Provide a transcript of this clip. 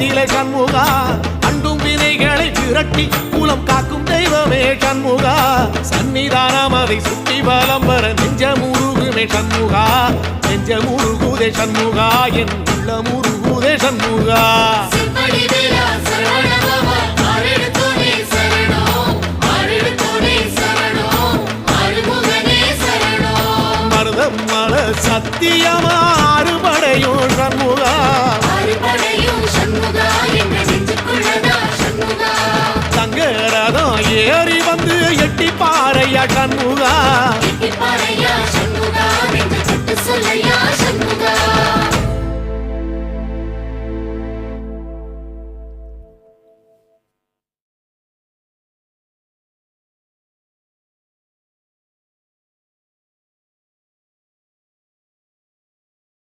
குலத்திலே சண்முகா அண்டும் வினைகளை விரட்டி குலம் காக்கும் தெய்வமே சண்முகா சன்னிதானம் அதை சுற்றி பலம் வர நெஞ்சமுருகுமே சண்முகா நெஞ்சமுருகுதே சண்முகா என் உள்ளமுருகுதே சண்முகா மருதம் மல சத்தியமா